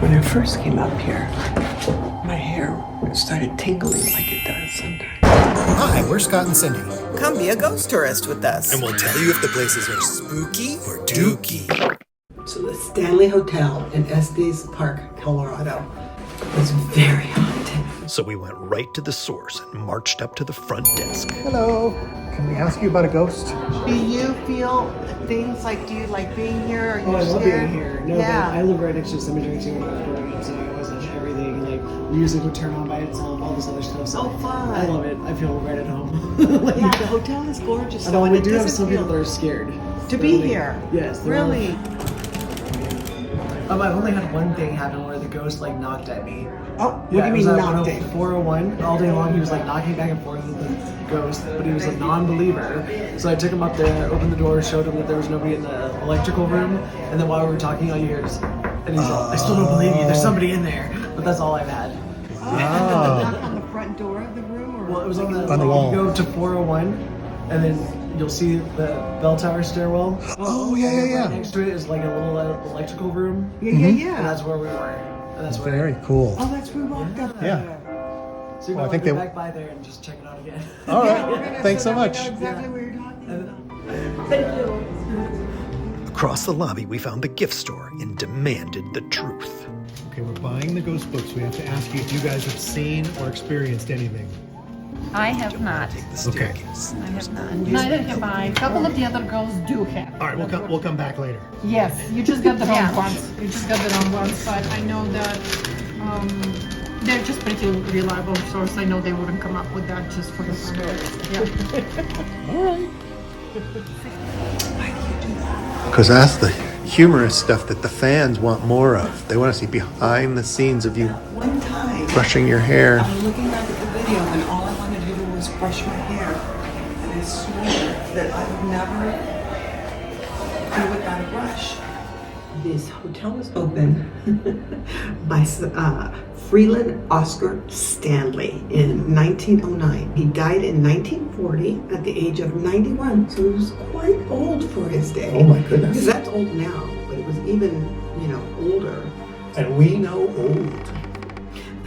When I first came up here, my hair started tingling like it does sometimes. Hi, we're Scott and Cindy. Come be a ghost tourist with us. And we'll tell you if the places are spooky or dooky. So the Stanley Hotel in Estes Park, Colorado was very haunted. So we went right to the source and marched up to the front desk. Hello. Can we ask you about a ghost? Do you feel things like, do you like being here? Are you I love scared? being here. No, Yeah. but I live right next to a cemetery too when I was growing up, so I always watch everything. Like, music would turn on by itself, all this other stuff. So Oh, fun. I love it. I feel right at home. Like, Yeah, the hotel is gorgeous. I know and we it do have doesn't some people feel- that are scared. To be here? Yes. they're Really? I've only had one thing happen where the ghost like knocked at me. Oh, what do you it mean was at knocked it? 401. All day long he was like knocking back and forth with the ghost, but he was a non-believer. So I took him up there, opened the door, showed him that there was nobody in the electrical room, and then while we were talking, all you hear is, and he's like, I still don't believe you, there's somebody in there. But that's all I've had. Knock on the front door of the room? Or Well, it was on the, On the wall. You go to 401, and then you'll see the bell tower stairwell. Oh, yeah. Right next to it is like a little electrical room, Yeah, and that's where we were. And that's where. Very cool. Oh, that's where we walked up Yeah. there. So you Well, I might think go they- back by there and just check it out again. All Yeah, we're right. gonna- Thanks so now we much. know exactly what you're talking about. Thank you. Across the lobby, we found the gift store and demanded the truth. Okay, we're buying the ghost books. We have to ask you if you guys have seen or experienced anything. I have not. Take the staircase. I have not. Neither have I. A couple of the other girls do have. All right, we'll come back later. Yes, you just got the wrong Yeah. ones. You just got the wrong ones, but I know that they're just pretty reliable source. I know they wouldn't come up with that just for the fun of it. Yeah. All right. Because that's the humorous stuff that the fans want more of. They want to see behind the scenes of you One time, brushing your hair. I'm looking back at the video and all I wanted to do was brush my hair. And I swear that I would never do without a brush. This hotel was opened by Freeland Oscar Stanley in 1909. He died in 1940 at the age of 91, so he was quite old for his day. Oh my goodness. Because that's old now, but it was even, older. And we know old.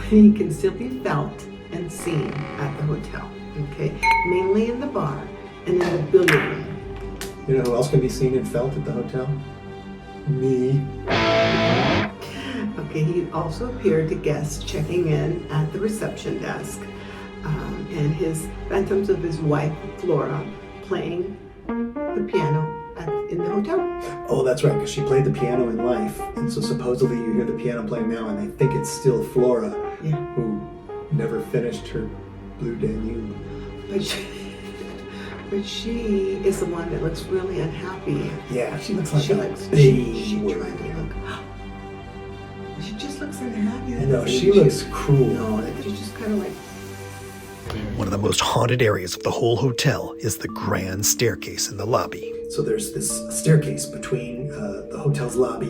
He can still be felt and seen at the hotel, okay? Mainly in the bar and in the billiard room. You know who else can be seen and felt at the hotel? Me. Okay, he also appeared to guests checking in at the reception desk, and his phantoms of his wife, Flora, playing the piano in the hotel. Oh, that's right, because she played the piano in life. And so supposedly you hear the piano playing now and they think it's still Flora, Yeah. who never finished her Blue Danube. But she is the one that looks really unhappy. Yeah, she looks like She a looks, baby. she tried to look, she just looks unhappy. I know, she looks cruel. No, she's just kind of like, One of the most haunted areas of the whole hotel is the grand staircase in the lobby. So there's this staircase between the hotel's lobby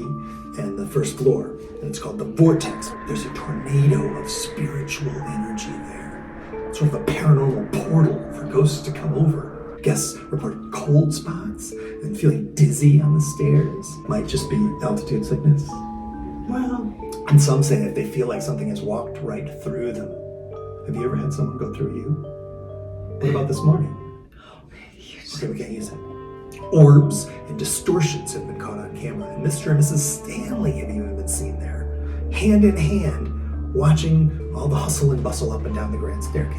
and the first floor, and it's called the vortex. There's a tornado of spiritual energy there. It's sort of a paranormal portal for ghosts to come over. Guests report cold spots and feeling dizzy on the stairs. Might just be altitude sickness. well, And some say that they feel like something has walked right through them. Have you ever had someone go through you? What about this morning? Okay, we can't use it. Orbs and distortions have been caught on camera, and Mr. and Mrs. Stanley have even been seen there, hand in hand, watching all the hustle and bustle up and down the grand staircase.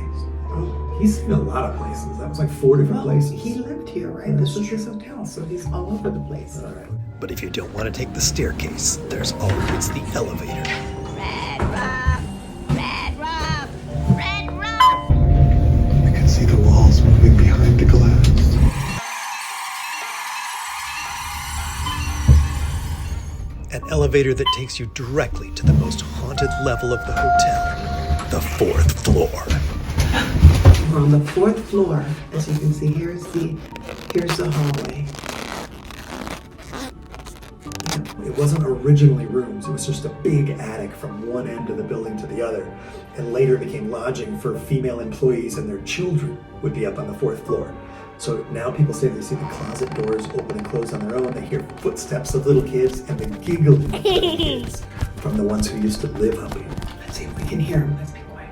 He's seen a lot of places. That was like 4 different places. he lived here, right? This was his hotel, so he's all over the place. All right. But if you don't want to take the staircase, there's always the elevator. Red rock, red rock, red rock. I can see the walls moving behind the glass. An elevator that takes you directly to the most haunted level of the hotel, the 4th floor. We're on the 4th floor. As you can see, here's the hallway. It wasn't originally rooms, it was just a big attic from one end of the building to the other, and later became lodging for female employees, and their children would be up on the 4th floor. So now people say they see the closet doors open and close on their own, they hear footsteps of little kids and the giggling of little kids from the ones who used to live up here. Let's see if we can hear him. Let's be quiet.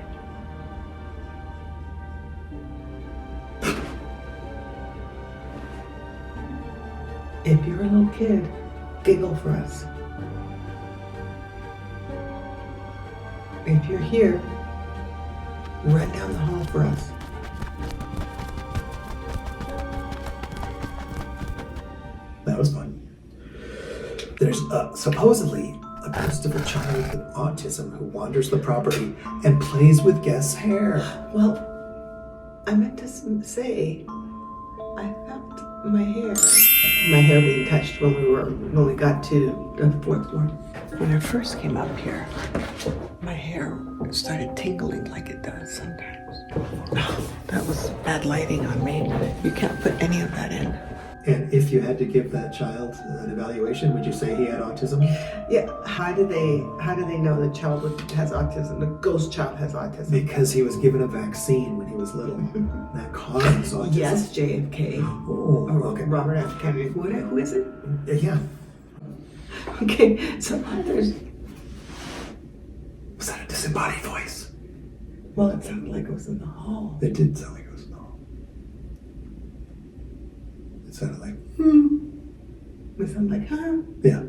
If you're a little kid, giggle for us. If you're here, run down the hall for us. That was fun. There's supposedly a ghost of a child with autism who wanders the property and plays with guests' hair. Well, I meant to say, I felt my hair. My hair being touched when we got to the 4th floor. When I first came up here, my hair started tingling like it does sometimes. That was bad lighting on me. You can't put any of that in. And if you had to give that child an evaluation, would you say he had autism? Yeah. How do they know the child has autism? The ghost child has autism? Because he was given a vaccine when he was little. That causes autism. Yes, JFK. Oh, okay. Robert F. Kennedy. Who is it? Yeah. Okay, so there's. Was that a disembodied voice? Well, it sounded like it was in the hall. It did sound like it was in the hall. It sounded like, It sounded like, huh? yeah.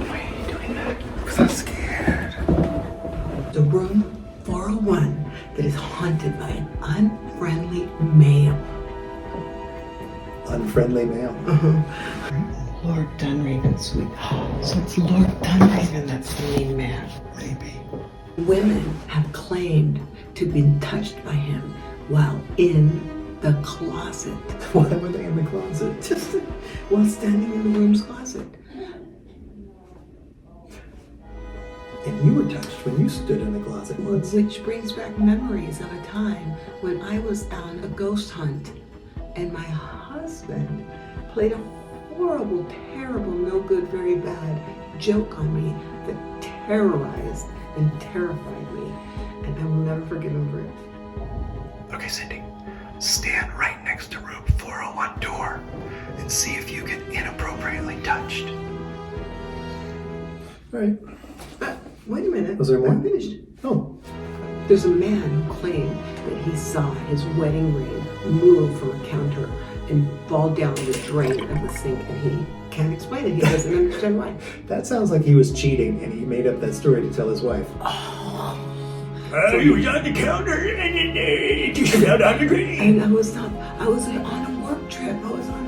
Why are you doing that? Because I'm scared. The room 401 that is haunted by an unfriendly male. Unfriendly male. Lord Dunraven, sweet. So it's Lord Dunraven that's the mean man. Maybe. Women have claimed to be touched by him while in the closet. Why were they in the closet? Just while standing in the room's closet. And you were touched when you stood in the closet once. Which brings back memories of a time when I was on a ghost hunt and my husband played a horrible, terrible, no good, very bad joke on me that terrorized and terrified me. And I will never forgive him for it. Okay, Cindy, stand right next to room 401 door and see if you get inappropriately touched. All right. Wait a minute. Was there more? I'm finished. Oh. There's a man who claimed that he saw his wedding ring move from a counter and fall down the drain of the sink, and he can't explain it. He doesn't understand why. That sounds like he was cheating and he made up that story to tell his wife. He was on the counter and he fell down the drain. And I was on a work trip. I was on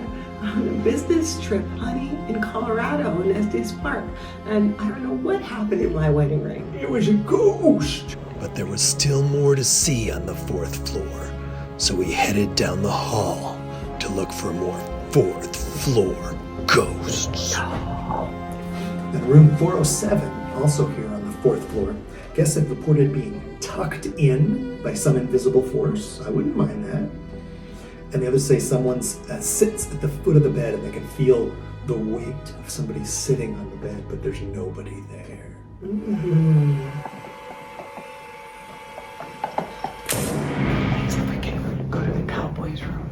a business trip, honey, in Colorado in Estes Park. And I don't know what happened in my wedding ring. It was a ghost. But there was still more to see on the 4th floor, so we headed down the hall to look for more 4th floor ghosts. And room 407, also here on the 4th floor, guests have reported being tucked in by some invisible force. I wouldn't mind that. And the others say someone sits at the foot of the bed and they can feel the weight of somebody sitting on the bed, but there's nobody there. So we can go to the cowboy's room.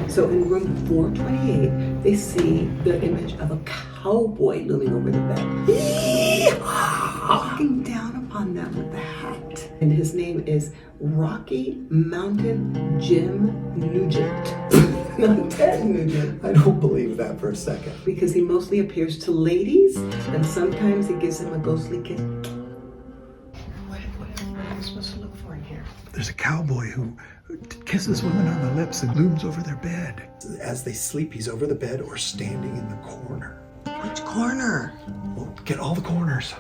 So in room 428, they see the image of a cowboy looming over the bed, walking down upon them with a hat. And his name is Rocky Mountain Jim Nugent. Not Ted Nugent. I don't believe that for a second. Because he mostly appears to ladies, and sometimes he gives them a ghostly kiss. What am I supposed to look for in here? There's a cowboy who kisses women on the lips and looms over their bed. As they sleep, he's over the bed or standing in the corner. Which corner? Well, get all the corners.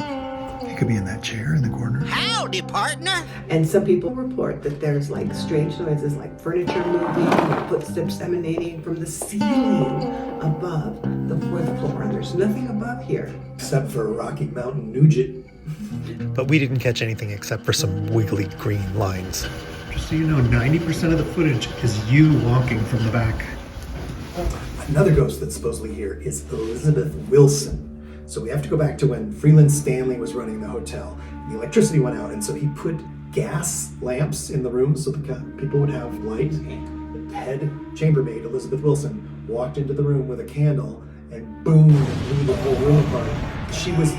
He could be in that chair in the corner. Howdy, partner. And some people report that there's like strange noises like furniture moving and footsteps emanating from the ceiling above the 4th floor. And there's nothing above here. Except for Rocky Mountain Nugent. But we didn't catch anything except for some wiggly green lines. Just so you know, 90% of the footage is you walking from the back. Another ghost that's supposedly here is Elizabeth Wilson. So we have to go back to when Freeland Stanley was running the hotel. The electricity went out, and so he put gas lamps in the room so the people would have light. The head chambermaid, Elizabeth Wilson, walked into the room with a candle and boom, blew the whole room apart. She was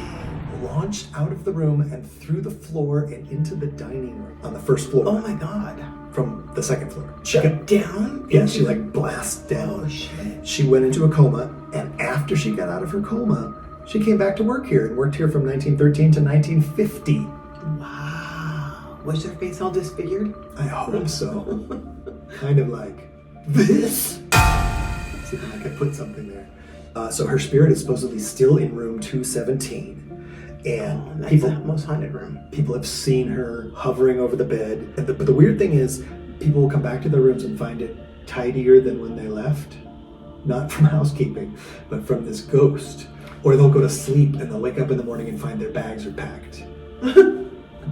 launched out of the room and through the floor and into the dining room on the first floor. Oh my God. From the second floor. She got down? Yeah, she like blasted down. Oh shit. She went into a coma, and after she got out of her coma, she came back to work here and worked here from 1913 to 1950. Wow. Was her face all disfigured? I hope so. Kind of like this. Let's see if I could put something there. So her spirit is supposedly still in room 217. And That's people, the most haunted room. people have seen her hovering over the bed. But the weird thing is, people will come back to their rooms and find it tidier than when they left. Not from housekeeping, but from this ghost. Or they'll go to sleep and they'll wake up in the morning and find their bags are packed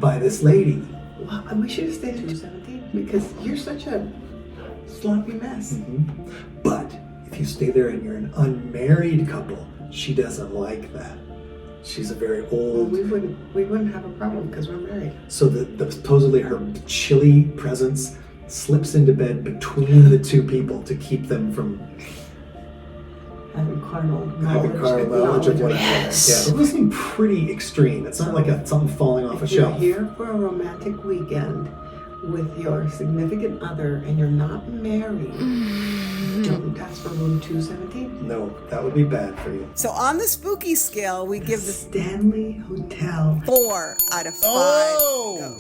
by this lady. Well, we should have stayed at 217 because you're such a sloppy mess. But if you stay there and you're an unmarried couple, she doesn't like that. She's a very Well, old. we wouldn't have a problem because we're married. So the supposedly her chilly presence slips into bed between the two people to keep them from Having carnal knowledge of one another. Yes. Yeah, it was pretty extreme. It's not like something falling off a If you're shelf. here for a romantic weekend with your significant other and you're not married, don't ask for room 217. No, that would be bad for you. So on the spooky scale, we give the Stanley Hotel 4 out of 5. Oh!